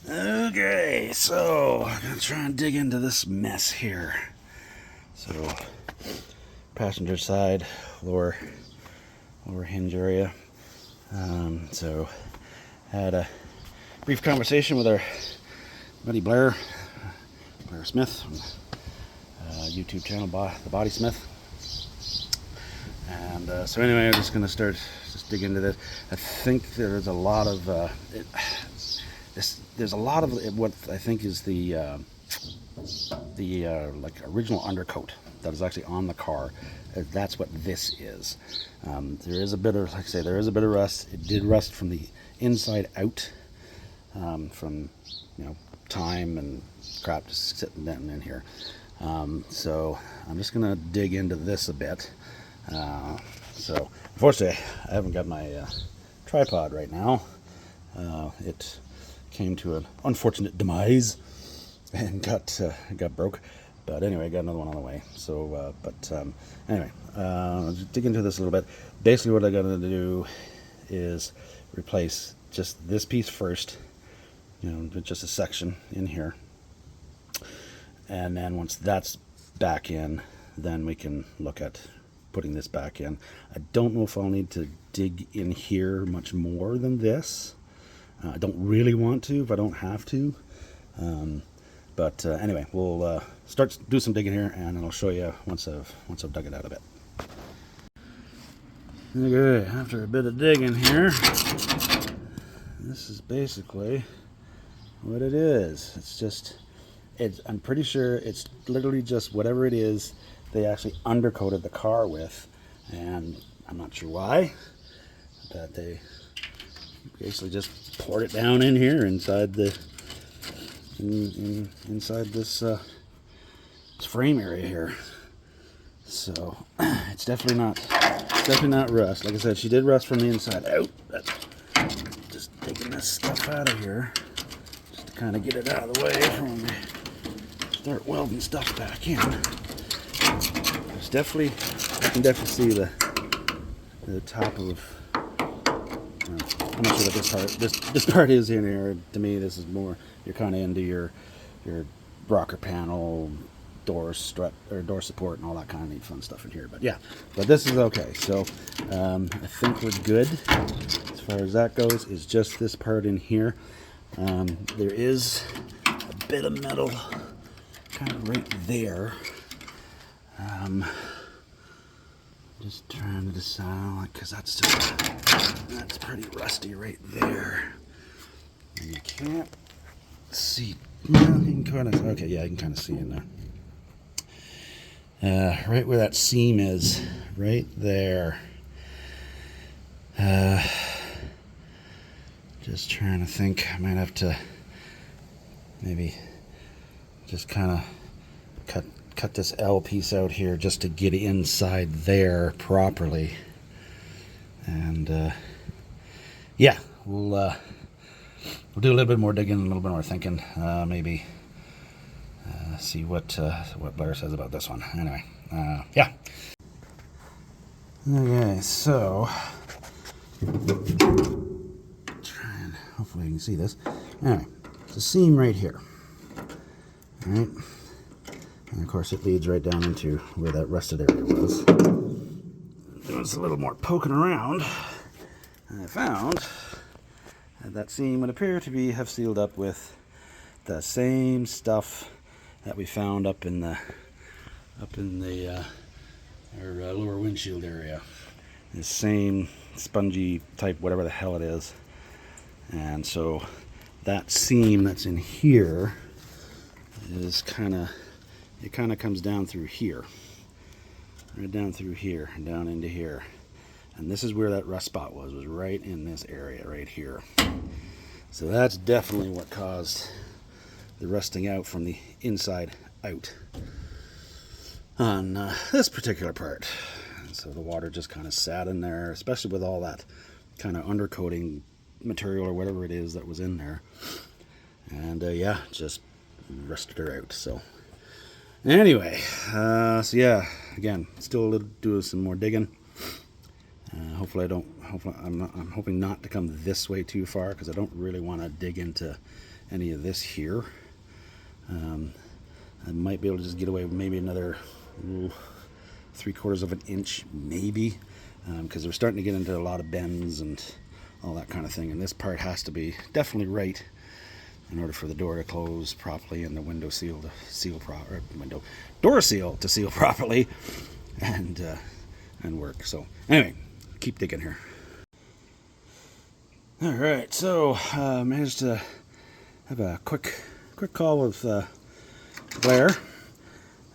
Okay, so I'm gonna try and dig into this mess here. So, passenger side, lower hinge area. So, had a brief conversation with our buddy Blair Smith, from YouTube channel, The Body Smith. And so anyway, I'm just gonna start dig into this. I think there's a lot of there's a lot of what I think is the like original undercoat that is actually on the car. That's what this is. There is a bit of, like I say, there is a bit of rust. It did rust from the inside out, from time and crap just sitting down in here. So I'm just gonna dig into this a bit. So unfortunately, I haven't got my tripod right now. It came to an unfortunate demise and got broke. But anyway, I got another one on the way. So, anyway, just dig into this a little bit. Basically, what I got to do is replace just this piece first, just a section in here. And then once that's back in, then we can look at putting this back in. I don't know if I'll need to dig in here much more than this. I don't really want to if I don't have to. But anyway, we'll do some digging here, and I'll show you once I've dug it out a bit. Okay, after a bit of digging here, this is basically what it is. I'm pretty sure it's literally just whatever it is they actually undercoated the car with, and I'm not sure why, but they basically just poured it down in here inside the inside this frame area here. So it's definitely not rust. Like I said, she did rust from the inside out. But just taking this stuff out of here just to kind of get it out of the way from me. Start welding stuff back in. There's definitely, I can definitely see the top of. I'm not sure what this part is in here. To me, this is more, you're kind of into your rocker panel, door strut or door support, and all that kind of neat fun stuff in here. But yeah, but this is okay. So I think we're good as far as that goes. Is just this part in here. There is a bit of metal kind of right there. Just trying to decide, because that's pretty rusty right there. And you can't see. Well, you can kind of, okay, yeah, you can kind of see in there. Right where that seam is, right there. Just trying to think. I might have to maybe just kind of cut this L piece out here just to get inside there properly. And yeah, we'll do a little bit more digging, a little bit more thinking, maybe see what Blair says about this one. Anyway, yeah. Okay, so try and hopefully you can see this. Anyway, it's a seam right here. All right. And of course, it leads right down into where that rusted area was. Doing a little more poking around, and I found that seam would appear to have sealed up with the same stuff that we found up in the our lower windshield area. The same spongy type, whatever the hell it is. And so that seam that's in here is it kind of comes down through here, right down through here, and down into here. And this is where that rust spot was right in this area right here. So that's definitely what caused the rusting out from the inside out on this particular part. And so the water just kind of sat in there, especially with all that kind of undercoating material or whatever it is that was in there. And yeah, just rusted her out. So anyway, so yeah, again, still doing some more digging. I'm hoping not to come this way too far, because I don't really want to dig into any of this here. I might be able to just get away with maybe another 3/4 of an inch, maybe, because we're starting to get into a lot of bends and all that kind of thing. And this part has to be definitely right in order for the door to close properly and the window seal to seal door seal to seal properly and work. So anyway, keep digging here. All right, so managed to have a quick call with Blair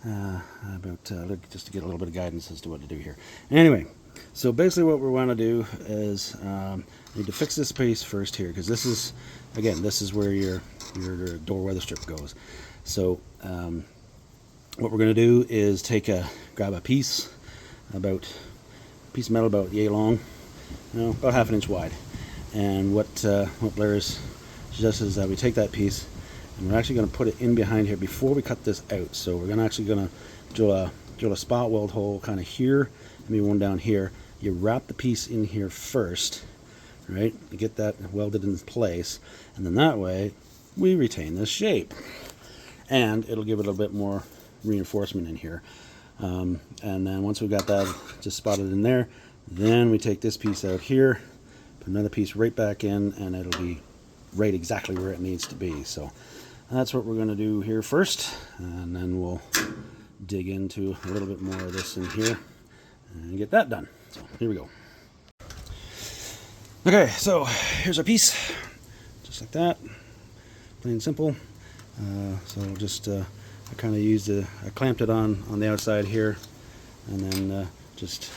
about just to get a little bit of guidance as to what to do here. Anyway, so basically what we want to do is need to fix this piece first here, because this is, again, this is where your door weather strip goes. So what we're going to do is grab a piece of metal about yay long, about 1/2 inch wide. And what Blair suggests is that we take that piece and we're actually going to put it in behind here before we cut this out. So we're actually going to drill a spot weld hole kind of here, maybe one down here. You wrap the piece in here first, right? You get that welded in place, and then that way we retain this shape, and it'll give it a bit more reinforcement in here. And then once we've got that just spotted in there, then we take this piece out here, put another piece right back in, and it'll be right exactly where it needs to be. So that's what we're going to do here first, and then we'll dig into a little bit more of this in here and get that done. So here we go. Okay, so here's our piece, just like that, plain and simple. So just I kind of I clamped it on the outside here, and then just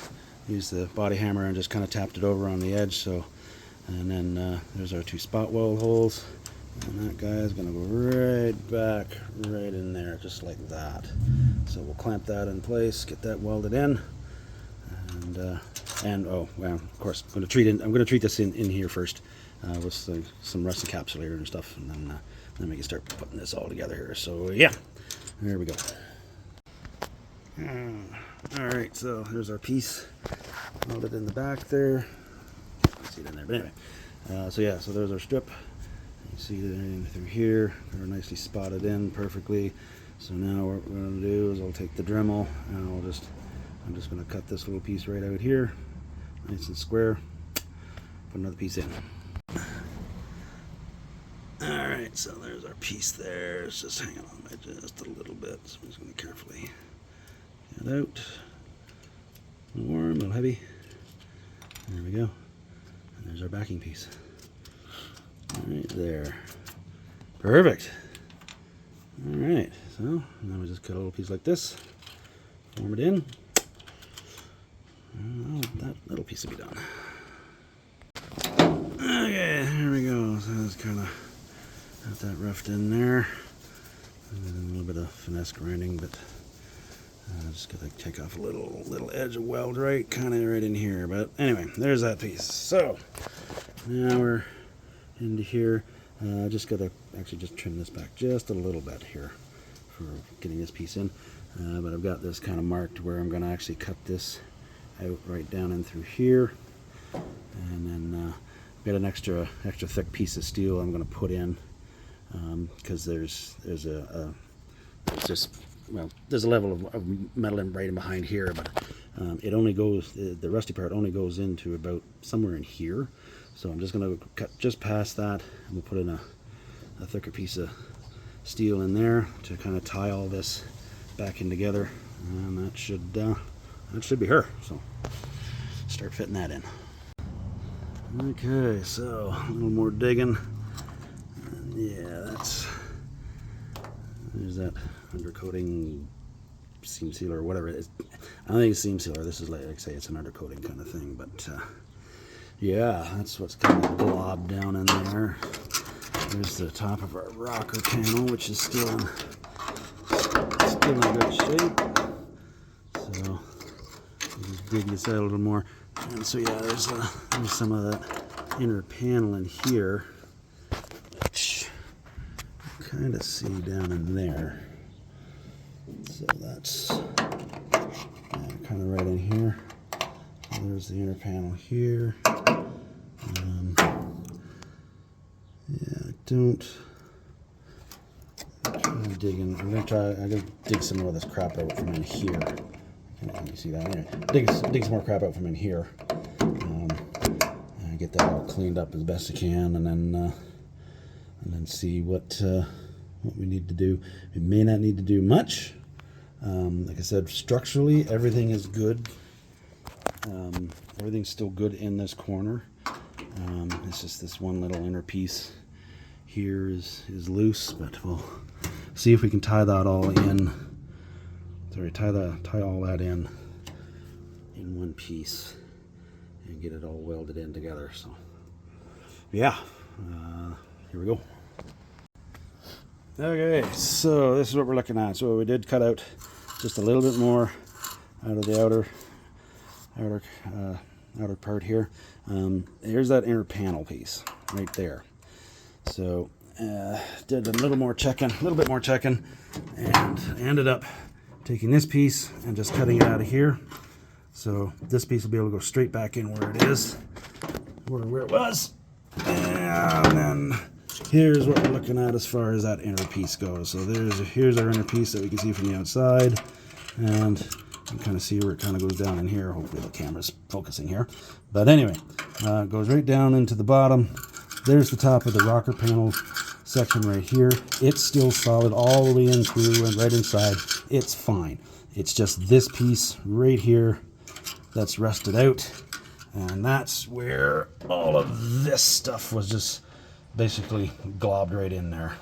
used the body hammer and just kind of tapped it over on the edge. So, and then there's our 2 spot weld holes, and that guy is going to go right back right in there, just like that. So we'll clamp that in place, get that welded in, and oh well, of course I'm going to treat this in here first with some rust encapsulator and stuff, and then we can start putting this all together here. So yeah, there we go. All right, so here's our piece welded in the back there. See it in there, but anyway. So yeah, so there's our strip. You see it in through here. They're nicely spotted in perfectly. So now what we're going to do is I'll take the Dremel and I'm just going to cut this little piece right out here, nice and square. Put another piece in. All right, so there's our piece there. It's just hanging on by just a little bit. So I'm just going to carefully get it out. A little warm, a little heavy. There we go. And there's our backing piece. Right there. Perfect. All right, so now we just cut a little piece like this, form it in. That little piece will be done. Okay, here we go. So that's kind of got that roughed in there. And then a little bit of finesse grinding, but just gotta take off a little edge of weld right in here. But anyway, there's that piece. So now we're into here. Just gotta actually just trim this back just a little bit here for getting this piece in. But I've got this kind of marked where I'm gonna actually cut this out right down in through here, and then I've got an extra thick piece of steel I'm gonna put in because there's a level of metal right in behind here, but it only goes, the rusty part only goes into about somewhere in here. So I'm just going to cut just past that, and we'll put in a thicker piece of steel in there to kind of tie all this back in together, and that should be her. So start fitting that in. Okay, so a little more digging. And yeah, there's that undercoating seam sealer or whatever it is. I don't think it's seam sealer. This is like I say, it's an undercoating kind of thing, but yeah, that's what's kind of globbed down in there. There's the top of our rocker panel, which is still in good shape. So we'll just dig this out a little more. And so yeah, there's some of that inner panel in here, which you kind of see down in there. So that's kind of right in here. So there's the inner panel here. Yeah, I don't I'm gonna dig some more of this crap out from in here. Can you see that? Anyway, dig some more crap out from in here. And get that all cleaned up as best I can, and then see what we need to do. We may not need to do much. Like I said, structurally everything is good. Everything's still good in this corner. It's just this one little inner piece here is loose, but we'll see if we can tie that all in. Sorry, tie all that in one piece and get it all welded in together. So yeah, here we go. Okay, so this is what we're looking at. So we did cut out just a little bit more out of the outer part here. Here's that inner panel piece right there. So did a little bit more checking, and ended up taking this piece and just cutting it out of here. So this piece will be able to go straight back in where it is, where it was. And then here's what we're looking at as far as that inner piece goes. So here's our inner piece that we can see from the outside, and you can kind of see where it kind of goes down in here. Hopefully the camera's focusing here. But anyway, it goes right down into the bottom. There's the top of the rocker panel section right here. It's still solid all the way in through and right inside. It's fine. It's just this piece right here that's rusted out. And that's where all of this stuff was just basically globbed right in there.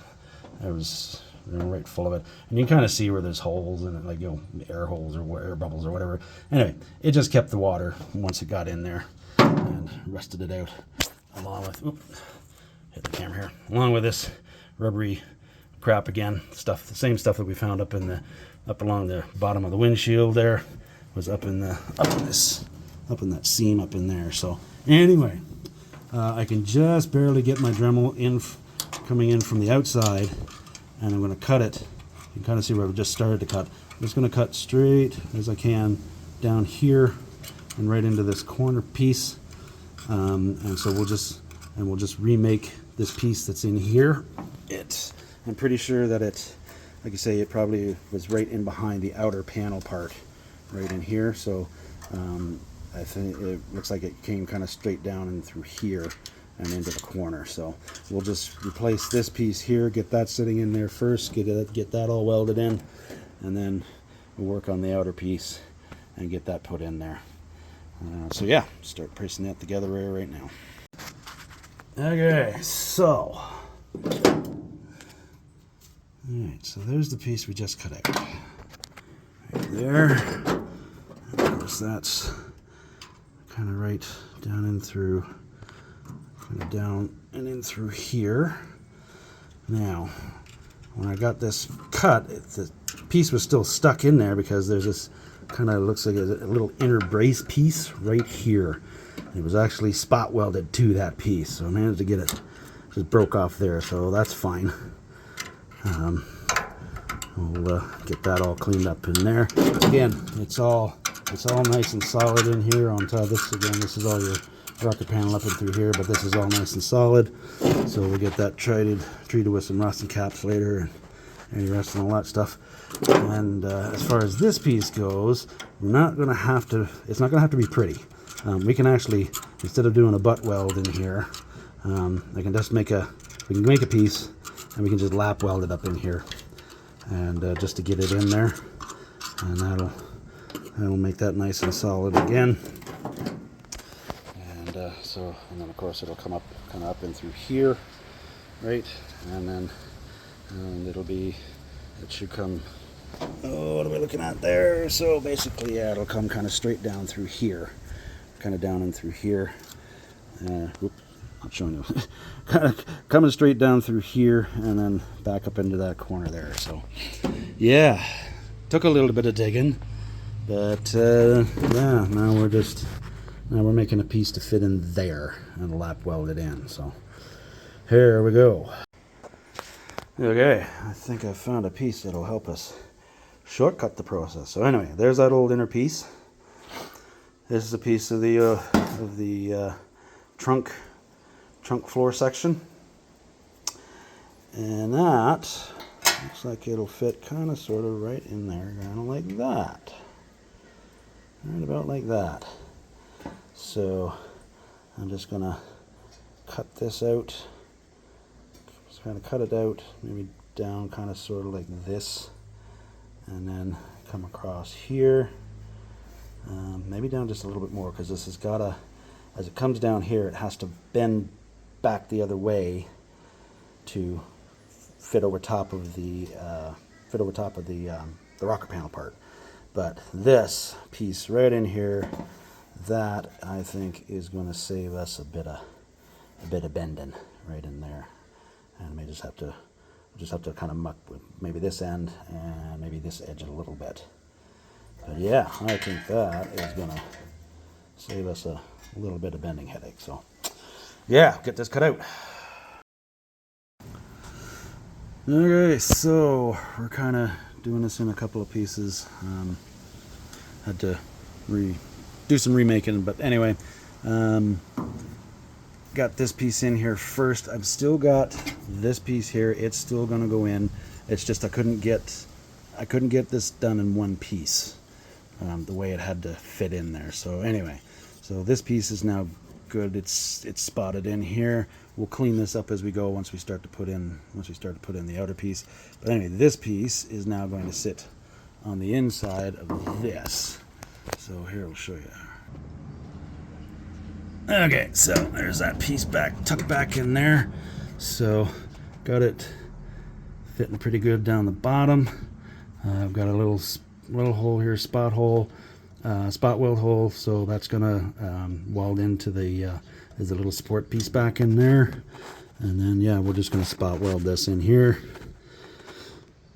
It was right full of it. And you can kind of see where there's holes in it, like, air holes or air bubbles or whatever. Anyway, it just kept the water once it got in there and rusted it out, along with, hit the camera here, along with this rubbery crap again, the same stuff that we found up along the bottom of the windshield there, was up in that seam up in there. So anyway, I can just barely get my Dremel coming in from the outside, and I'm going to cut it. You can kind of see where I've just started to cut. I'm just going to cut straight as I can down here and right into this corner piece, and so we'll just remake this piece that's in here. I'm pretty sure that like I say, it probably was right in behind the outer panel part, right in here. So I think it looks like it came kind of straight down and through here and into the corner. So we'll just replace this piece here, get that sitting in there first, get that all welded in, and then we'll work on the outer piece and get that put in there. So yeah, start piecing that together right now. Okay, so alright, so there's the piece we just cut out. Right there. And of course that's kind of right down in through, kind of down and in through here. Now, when I got this cut, the piece was still stuck in there because there's this kind of looks like a little inner brace piece right here. It was actually spot welded to that piece, so I managed to get it, just broke off there, so that's fine. We'll get that all cleaned up in there. Again, it's all nice and solid in here. On top of this, again, this is all your rocker panel up and through here, but this is all nice and solid. So we'll get that treated with some rust and caps later, and any rust and all that stuff. And as far as this piece goes, it's not going to have to be pretty. We can actually, instead of doing a butt weld in here, we can make a piece, and we can just lap weld it up in here, and just to get it in there, and that'll make that nice and solid again. And and then of course it'll come up kind of up and through here, right, and then it should come. Oh, what are we looking at there? So basically, yeah, it'll come kind of straight down through here, kind of down and through here. Not showing you. Kind of coming straight down through here and then back up into that corner there. So yeah, took a little bit of digging, but yeah, now we're making a piece to fit in there and lap weld it in. So here we go. Okay, I think I found a piece that'll help us shortcut the process. So anyway, there's that old inner piece. This is a piece of the trunk floor section, and that Looks like it'll fit kind of sort of right in there, kind of like that. Right about like that. So I'm just gonna cut this out. Just kind of cut it out, maybe down kind of sort of like this, and then come across here. Maybe down just a little bit more, because this has got to, as it comes down here, it has to bend back the other way to fit over top of the the rocker panel part. But this piece right in here, that I think is going to save us a bit of bending right in there, and I may just have to kind of muck with maybe this end and maybe this edge a little bit. But yeah, I think that is going to save us a little bit of bending headache. So yeah, get this cut out. Okay, so we're kind of doing this in a couple of pieces. Had to do some remaking, but anyway, got this piece in here first. I've still got this piece here. It's still going to go in. It's just I couldn't get this done in one piece, the way it had to fit in there. So anyway, so this piece is now good. It's spotted in here. We'll clean this up as we go once we start to put in the outer piece. But anyway, this piece is now going to sit on the inside of this. So here we'll show you. Okay, so there's that piece tucked back in there. So got it fitting pretty good down the bottom. I've got a little hole here, spot weld hole. So that's gonna weld into the. There's a little support piece back in there, and then yeah, we're just gonna spot weld this in here,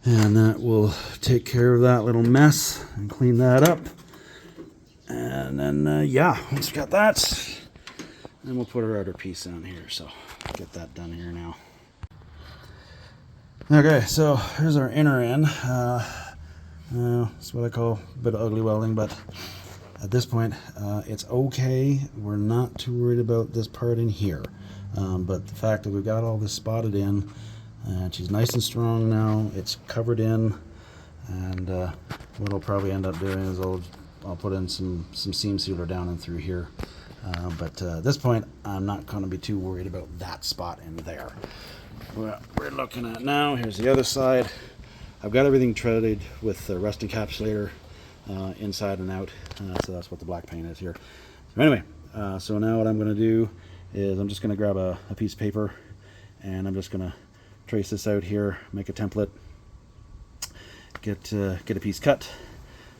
and that will take care of that little mess and clean that up. And then yeah, once we got that, then we'll put our outer piece on here. So get that done here now. Okay, so here's our inner end. It's what I call a bit of ugly welding, but at this point it's okay. We're not too worried about this part in here, but the fact that we've got all this spotted in, and she's nice and strong now, it's covered in, and what I'll probably end up doing is I'll put in some seam sealer down and through here, but at this point I'm not going to be too worried about that spot in there. What we're looking at now, here's the other side. I've got everything treated with the rust encapsulator inside and out, so that's what the black paint is here. So anyway, so now what I'm going to do is I'm just going to grab a piece of paper, and I'm just going to trace this out here, make a template, get a piece cut,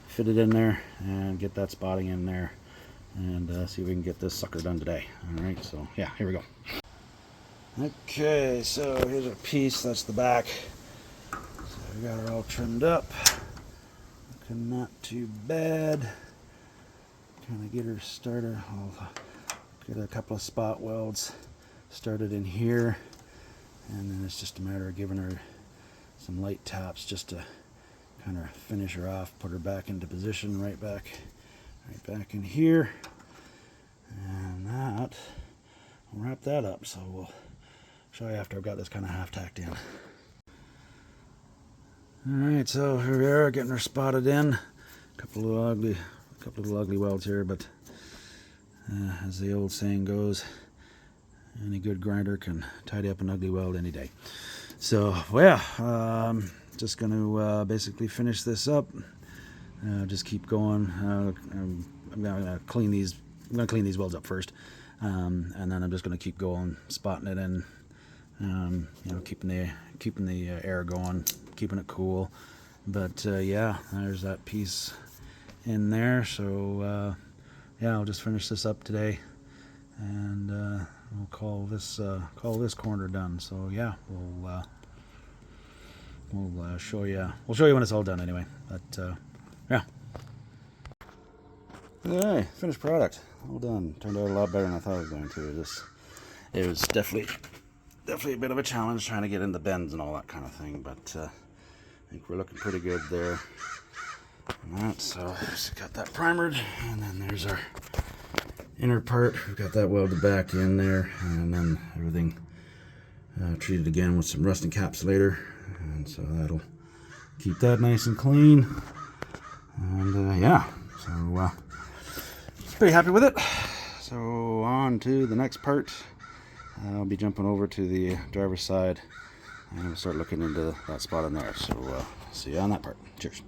fit it in there, and get that spotting in there, and see if we can get this sucker done today. All right, so yeah, here we go. Okay, so here's our piece. That's the back. So we got her all trimmed up. Looking not too bad. Kind of get her started. I'll get a couple of spot welds started in here, and then it's just a matter of giving her some light taps just to kind of finish her off, put her back into position, right back in here, and that will wrap that up. So we'll show you after I've got this kind of half tacked in. Alright, so here we are, getting her spotted in. A couple of little ugly welds here, but as the old saying goes, any good grinder can tidy up an ugly weld any day. So, well, yeah, just going to basically finish this up. Just keep going. I'm going to clean these. I'm going to clean these welds up first, and then I'm just going to keep going, spotting it in. You know, keeping the air going, keeping it cool. But yeah, there's that piece in there. So yeah, I'll just finish this up today, and we'll call this corner done. So yeah, we'll show you when it's all done anyway. But yeah. Okay, finished product, all done. Turned out a lot better than I thought it was going to. It was definitely a bit of a challenge trying to get in the bends and all that kind of thing, but I think we're looking pretty good there. And that, so just got that primered, and then there's our inner part. We've got that welded back in there, and then everything treated again with some rust encapsulator, and so that'll keep that nice and clean. And yeah, so pretty happy with it. So on to the next part. I'll be jumping over to the driver's side and we'll start looking into that spot in there. So see you on that part. Cheers.